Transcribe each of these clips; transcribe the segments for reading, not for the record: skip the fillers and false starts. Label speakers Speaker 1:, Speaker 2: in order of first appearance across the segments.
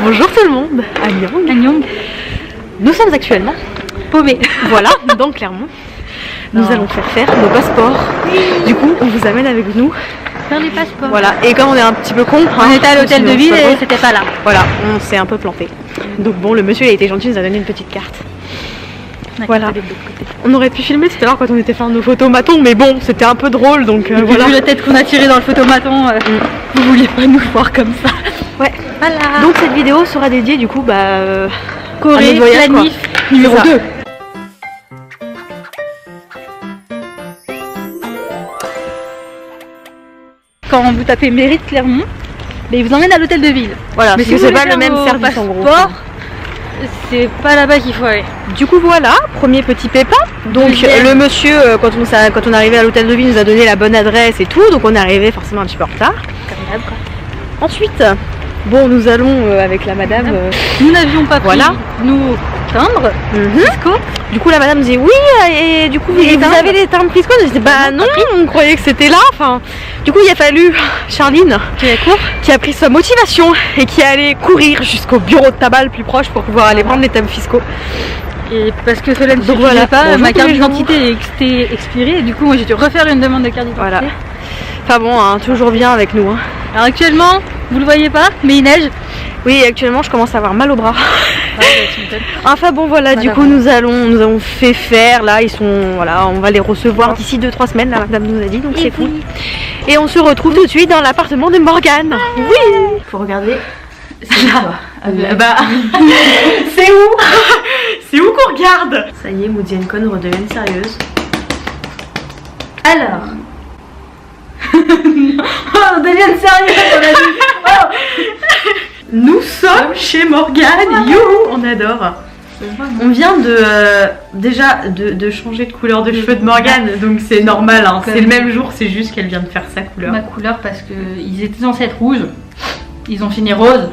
Speaker 1: Bonjour tout le monde, Annyeong.
Speaker 2: Annyeong.
Speaker 1: Nous sommes actuellement
Speaker 2: paumés.
Speaker 1: Voilà, dans Clermont. Nous allons faire nos passeports. Du coup, on vous amène avec nous.
Speaker 2: Faire les passeports.
Speaker 1: Voilà, et comme on est un petit peu con,
Speaker 2: on était à l'hôtel de ville et c'était pas là.
Speaker 1: Voilà, on s'est un peu planté. Donc bon, le monsieur il a été gentil, il nous a donné une petite carte. Voilà. On aurait pu filmer tout à l'heure quand on était faire nos photomatons, mais bon, c'était un peu drôle, donc voilà.
Speaker 2: Vu la tête qu'on a tirée dans le photomaton, vous vouliez pas nous voir comme ça.
Speaker 1: Ouais.
Speaker 2: Voilà.
Speaker 1: Donc cette vidéo sera dédiée du coup,
Speaker 2: Corée, planif numéro 2. Quand vous tapez mérite Clermont, il vous emmène à l'hôtel de ville.
Speaker 1: Voilà,
Speaker 2: mais
Speaker 1: si c'est pas le même service en gros.
Speaker 2: C'est pas là-bas qu'il faut aller.
Speaker 1: Du coup voilà, premier petit pépin. Donc le monsieur, quand on est arrivé à l'hôtel de ville, nous a donné la bonne adresse et tout. Donc on est arrivé forcément un petit peu en retard.
Speaker 2: Comme d'hab, quoi.
Speaker 1: Ensuite, bon, nous allons avec la madame.
Speaker 2: Nous n'avions pas pris nos timbres fiscaux.
Speaker 1: Du coup la madame dit oui, et du coup vous avez les timbres fiscaux. Je dis bah non, on croyait que c'était là. Enfin, du coup il a fallu Charline qui a pris sa motivation et qui est allée courir jusqu'au bureau de tabac le plus proche pour pouvoir aller prendre les timbres fiscaux.
Speaker 2: Et parce que cela ne suffisait pas, ma carte d'identité était expirée et du coup moi j'ai dû refaire une demande de carte d'identité.
Speaker 1: Voilà. Enfin bon, hein, toujours bien avec nous. Hein.
Speaker 2: Alors actuellement, vous le voyez pas, mais il neige.
Speaker 1: Oui, actuellement je commence à avoir mal au bras. Enfin bon voilà, du coup nous avons fait faire, là ils sont, voilà, on va les recevoir d'ici 2-3 semaines, la madame nous a dit, donc c'est cool. Et on se retrouve tout de suite dans l'appartement de Morgane. Oui. Faut regarder. C'est là. Bah, c'est où? C'est où qu'on regarde? Ça y est, Moody & Con redeviennent sérieuses.
Speaker 2: Alors. On devient sérieux, on a dit. Oh.
Speaker 1: Nous sommes chez Morgane. Youhou, on adore. On vient de changer de couleur de cheveux de Morgane, donc c'est normal, hein. C'est le même jour, c'est juste qu'elle vient de faire sa couleur.
Speaker 2: Ma couleur parce qu'ils étaient censés être rouges, ils ont fini rose,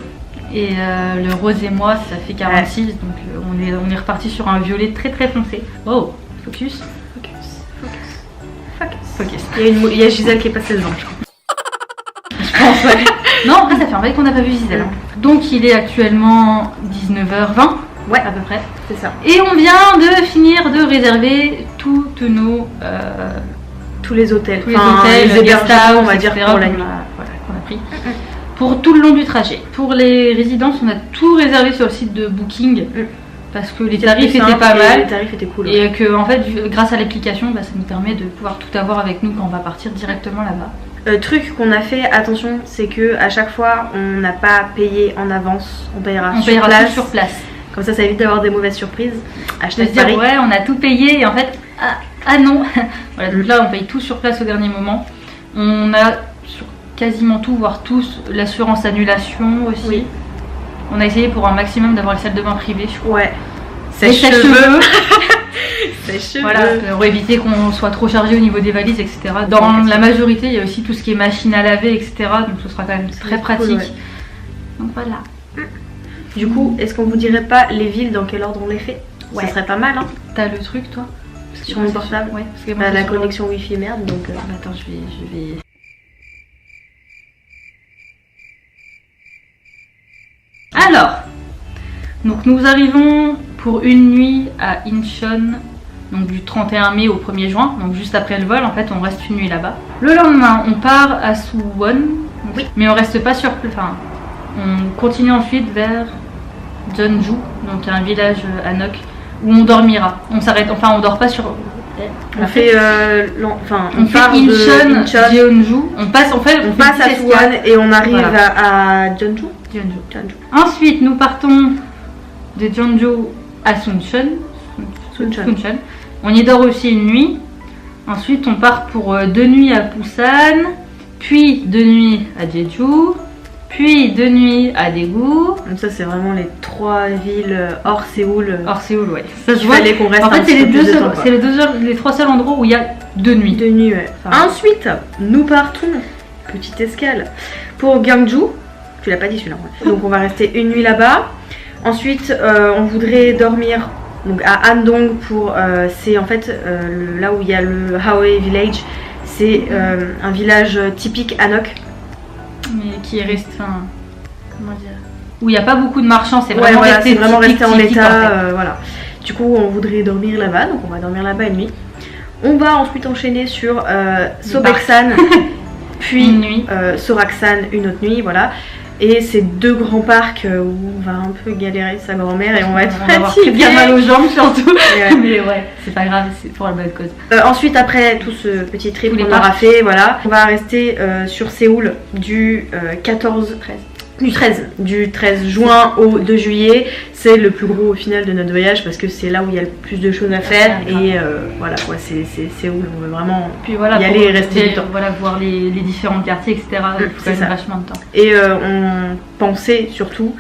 Speaker 2: et le rose et moi ça fait 46, donc on est reparti sur un violet très très foncé. Oh, focus.
Speaker 1: Il y a Gisèle qui est passée devant, je crois.
Speaker 2: Je pense, ouais. Non, après ça fait un bail qu'on n'a pas vu Gisèle. Donc il est actuellement 19h20.
Speaker 1: Ouais,
Speaker 2: à peu près.
Speaker 1: C'est ça.
Speaker 2: Et on vient de finir de réserver toutes nos...
Speaker 1: tous les hôtels.
Speaker 2: Les hébergements,
Speaker 1: on va dire, pour la nuit.
Speaker 2: Qu'on a pris. Pour tout le long du trajet. Pour les résidences, on a tout réservé sur le site de Booking. Parce que les tarifs étaient pas mal.
Speaker 1: Les tarifs étaient cool.
Speaker 2: Et que, en fait, grâce à l'application, ça nous permet de pouvoir tout avoir avec nous quand on va partir directement là-bas.
Speaker 1: Truc qu'on a fait, attention, c'est que à chaque fois, on n'a pas payé en avance. On payera tout sur place. Comme ça évite d'avoir des mauvaises surprises.
Speaker 2: De se dire, ouais, on a tout payé et en fait, ah non. Voilà, donc là, on paye tout sur place au dernier moment. On a sur quasiment tout, voire tous, l'assurance annulation aussi. Oui. On a essayé pour un maximum d'avoir les salles de bain privées, je crois. Ouais.
Speaker 1: Sèche-cheveux.
Speaker 2: Voilà, pour éviter qu'on soit trop chargé au niveau des valises, etc. Dans la majorité, il y a aussi tout ce qui est machine à laver, etc. Donc ce sera quand même très pratique. Cool, ouais. Donc voilà.
Speaker 1: Du coup, est-ce qu'on vous dirait pas les villes dans quel ordre on les fait? Ouais. Ça serait pas mal, hein.
Speaker 2: T'as le truc, toi?
Speaker 1: Sur mon portable?
Speaker 2: Ouais. Parce que
Speaker 1: moi, la connexion Wi-Fi merde, donc...
Speaker 2: Attends, je vais... Alors, donc nous arrivons pour une nuit à Incheon, donc du 31 mai au 1er juin, donc juste après le vol, en fait on reste une nuit là-bas. Le lendemain, on part à Suwon, mais on reste pas sur place, enfin, on continue ensuite vers Jeonju, donc un village Hanok, où on dormira. On s'arrête, enfin on dort pas sur...
Speaker 1: On fait
Speaker 2: Incheon, Jeonju, on passe
Speaker 1: à Suwon et on arrive à Jeonju.
Speaker 2: Ensuite, nous partons de Jeonju à Suncheon. On y dort aussi une nuit. Ensuite, on part pour 2 nuits à Busan, puis 2 nuits à Jeju, puis 2 nuits à Daegu.
Speaker 1: Donc ça, c'est vraiment les 3 villes hors Séoul.
Speaker 2: Hors Séoul, ouais.
Speaker 1: Ça se voit. Qu'on reste
Speaker 2: en fait, c'est les 3 seuls endroits où il y a 2 nuits.
Speaker 1: 2 nuits, ouais. Ensuite, nous partons, petite escale, pour Gyeongju. Tu l'as pas dit celui-là. Ouais. Donc on va rester une nuit là-bas. Ensuite, on voudrait dormir donc à Andong pour c'est en fait là où il y a le Hawaii Village. C'est un village typique Hanok.
Speaker 2: Mais qui est resté, comment dire, où il n'y a pas beaucoup de marchands, c'est
Speaker 1: Ouais,
Speaker 2: vraiment
Speaker 1: voilà,
Speaker 2: resté
Speaker 1: c'est vraiment resté en
Speaker 2: typique,
Speaker 1: état,
Speaker 2: en fait.
Speaker 1: voilà. Du coup, on voudrait dormir là-bas, donc on va dormir là-bas une nuit. On va ensuite enchaîner sur Sobeksan, puis
Speaker 2: Une nuit.
Speaker 1: Soraksan une autre nuit, voilà. Et c'est 2 grands parcs où on va un peu galérer sa grand-mère et on va être
Speaker 2: avoir
Speaker 1: fatigué.
Speaker 2: bien mal aux jambes surtout.
Speaker 1: Ouais.
Speaker 2: Mais ouais, c'est pas grave, c'est pour la bonne cause.
Speaker 1: Ensuite, après tout ce petit trip
Speaker 2: Tous les
Speaker 1: qu'on aura
Speaker 2: parcs.
Speaker 1: fait, voilà, on va rester sur Séoul du 13 juin au 2 juillet. C'est le plus gros au final de notre voyage parce que c'est là où il y a le plus de choses à faire.
Speaker 2: Ouais,
Speaker 1: Et voilà, ouais, c'est Séoul, on veut vraiment
Speaker 2: Puis voilà,
Speaker 1: y aller et rester du temps.
Speaker 2: Voilà, voir les différents quartiers, etc. Il faut
Speaker 1: c'est
Speaker 2: quand même
Speaker 1: ça.
Speaker 2: vachement de temps.
Speaker 1: Et on pensait surtout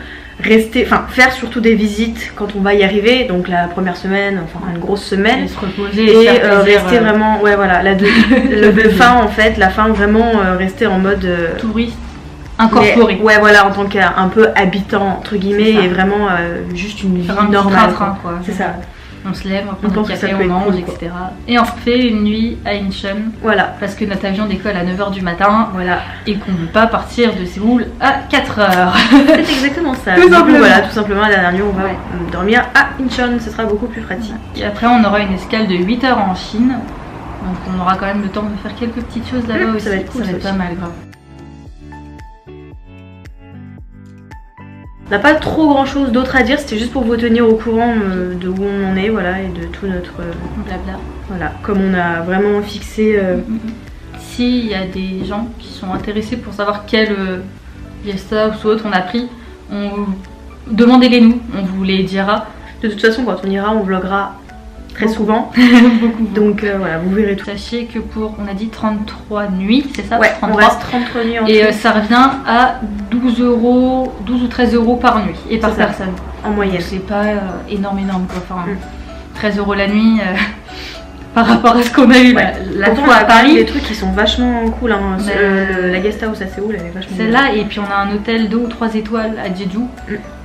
Speaker 1: faire surtout des visites quand on va y arriver, donc la première semaine, enfin une grosse semaine.
Speaker 2: Et se reposer
Speaker 1: Et
Speaker 2: se faire plaisir,
Speaker 1: rester vraiment, ouais voilà, le fin en fait, la fin vraiment rester en mode
Speaker 2: touriste incorporé.
Speaker 1: ouais voilà, en tant qu'un peu habitant entre guillemets
Speaker 2: C'est ça.
Speaker 1: et vraiment juste une vie
Speaker 2: Faire un petit
Speaker 1: normale.
Speaker 2: train, quoi.
Speaker 1: C'est ça.
Speaker 2: On se lève, on
Speaker 1: On
Speaker 2: prend
Speaker 1: pense
Speaker 2: notre
Speaker 1: que ça
Speaker 2: café,
Speaker 1: peut
Speaker 2: on
Speaker 1: être
Speaker 2: mange,
Speaker 1: cool, quoi.
Speaker 2: etc. Et on fait une nuit à Incheon
Speaker 1: Voilà,
Speaker 2: parce que notre avion décolle à 9h du matin
Speaker 1: voilà.
Speaker 2: et qu'on ne veut pas partir de Séoul à 4h.
Speaker 1: C'est exactement ça.
Speaker 2: Tout
Speaker 1: Du coup,
Speaker 2: simplement.
Speaker 1: voilà, tout simplement la dernière nuit on va
Speaker 2: Ouais.
Speaker 1: dormir à Incheon, ce sera beaucoup plus pratique.
Speaker 2: Et après, on aura une escale de 8 heures en Chine. Donc, on aura quand même le temps de faire quelques petites choses là-bas aussi.
Speaker 1: Ça va être cool,
Speaker 2: ça va être
Speaker 1: ça
Speaker 2: pas
Speaker 1: aussi.
Speaker 2: mal, grave.
Speaker 1: On n'a pas trop grand chose d'autre à dire, c'était juste pour vous tenir au courant de où on en est, voilà, et de tout notre.
Speaker 2: Blabla.
Speaker 1: Voilà, comme on a vraiment fixé.
Speaker 2: S'il y a des gens qui sont intéressés pour savoir quel guest house ou autre on a pris, demandez-les nous, on vous les dira.
Speaker 1: De toute façon, quand on ira, on vloguera très
Speaker 2: Beaucoup.
Speaker 1: souvent.
Speaker 2: Beaucoup.
Speaker 1: Donc voilà, vous verrez tout.
Speaker 2: Sachez que on a dit 33 nuits, c'est ça?
Speaker 1: Ouais,
Speaker 2: 33.
Speaker 1: on reste 33 nuits en
Speaker 2: Et
Speaker 1: tout,
Speaker 2: ça revient à 12 ou 13 euros par nuit et par
Speaker 1: C'est ça.
Speaker 2: personne.
Speaker 1: en moyenne.
Speaker 2: Donc, c'est pas énorme quoi. Enfin, 13 euros la nuit par rapport à ce qu'on a eu la
Speaker 1: Pourtant,
Speaker 2: fois à Paris.
Speaker 1: des trucs qui sont vachement cool. Hein.
Speaker 2: Mais-
Speaker 1: La guest house à Séoul, elle est vachement bien.
Speaker 2: Celle-là, et puis on a un hôtel 2 ou 3 étoiles à Jeju.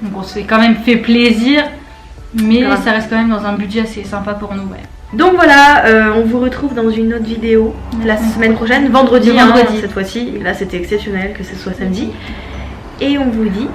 Speaker 2: Donc on s'est quand même fait plaisir, mais
Speaker 1: Grave.
Speaker 2: ça reste quand même dans un budget assez sympa pour nous. Ouais.
Speaker 1: Donc voilà, on vous retrouve dans une autre vidéo la semaine prochaine, vendredi,
Speaker 2: Le vendredi.
Speaker 1: cette fois-ci. Là, c'était exceptionnel que ce soit samedi. Et on vous dit